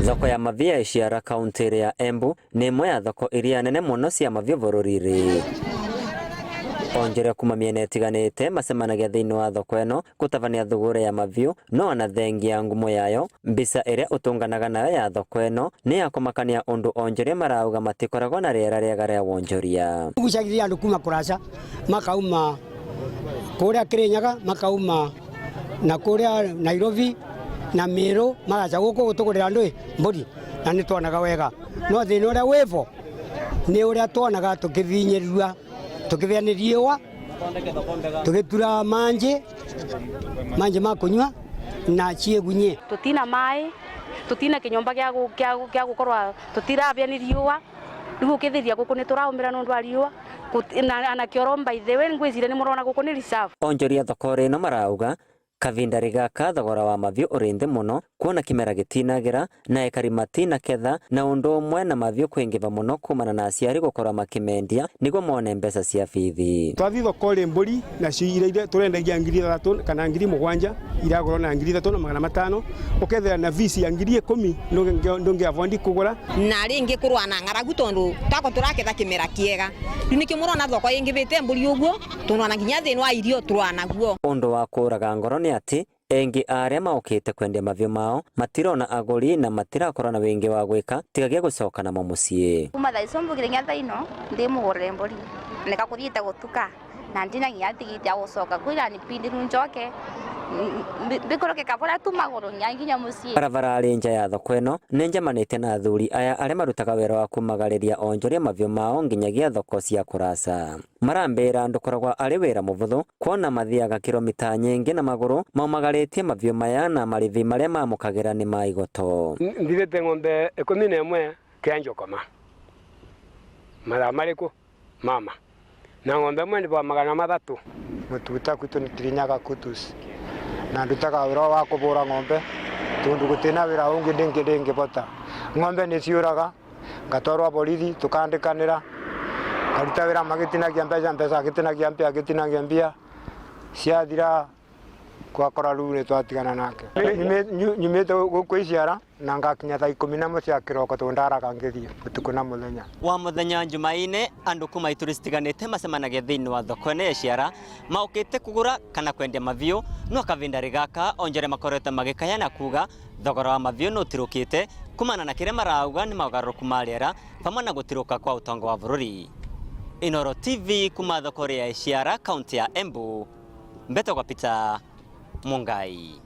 Thoko ya mahiũ ya Iciara kaunti ya Embu ni imwe ya thoko iria nene muno cia mahiũ bururi-ri. Onjore kuma miena itiganite macemanagia thiini wa thoko eno gutabania thogora ya mahiũ no ona thengia ngumo yayo. Mbica iria utunganaga nayo ya thoko eno ni ya kumakania undu onjoria marauga matikoragwo na riera riega ria wonjoria. Gucagiria andu kuma kuraca makauma kuria Kirinyaga makauma na kuria Nairobi na Meru magaca guku gutugurira andu mburi na ni twonaga wega no thina uria wivo ni uria twonaga tukivinyirirua tukiviani riua tugitura manje ma kunywa na chiegunye tutina mai tutina kinyomba gya gukorwa tutiraviani riua riu ukithiria guku ni turaumira nondu riua na kioromba by the way ngwicire ni murona guku ni reserve. Onjoria thoko rino marauga kavindari gaka thogora wa mahiũ uri nthi muno kuona kimera gitinagira na ekari matina ketha na undu umwe na mahiũ kwingiva muno kumana na aciari gukorwa makimendia niguo mone mbeca cia bithi. Twathi thoko ri mburi na ciira turendagia 3,000 kana 7,000 iragorwo na 3,500 ukethera na visi ya 10,000 ndungiavondi kugura na ringi kurwa na ng'aragu tondu tako turaketha kimera kiega riu nikimurona thoko ingivite mburi uguo tunona nginya thini wa irio turwana guo. Undu wa kuraga ngoro ni ati engi aria maukite kwendia mahiũ mao matirona aguri na matirakorwo na wingi wa gwika tigagia gucoka namo mucii. Kuma thaicombu nginya thaino ndi mugurire mburi nika kuthiite gutuka na ndinagia tigiti ya gucoka kwira ni pindi njoke bikoroke kabora tumaguru nyanginya mucii. Barabara ari nja ya thoko eno ni njamanite na athuri aya aria marutaga wira wa kumagariria onjoria mahiũ mao nginyagia thoko cia kuraca. Marambira ndukoragwa ari wira muvuthu kuona mathiaga kilomita nyingi na maguru maumagaritie mahiũ maya na marithi maria mamukagira ni maigoto. Ndithite ng'ombe 11 kianjokoma mara mariku mama na ng'ombe mwe ndiva 300 mututa kwitu ni Kirinyaga kutusi na ndutaga wira wa kubura ng'ombe tundu gutina wira ungi ndingivota ng'ombe ni ciuraga ngatwarwa borithi tukandikanira karuta wira magitinagia mbeca agitinagia mbia agitinagia mbia ciathira gwakora riu ni twatigana nake nyumite guku Iciara na ngakinya thaa 11 cia kiroko tundaraga ngithie utuku na muthenya wa muthenya Jumaine andu kuma ituri citiganite macemanagia thiini wa thoko ene Iciara maukite kugura kana kwendia mahiũ no kavindari gaka onjore makorete magikaya na kuga thogora wa mahiũ no tirukite kumana na kiria marauga ni magaruku ma riera pamwe na gutiruka kwa utongo wa bururi. Inoro TV kuma thoko ya Iciara kaunti ya Embu. Mbeto kwa Peter Mungai.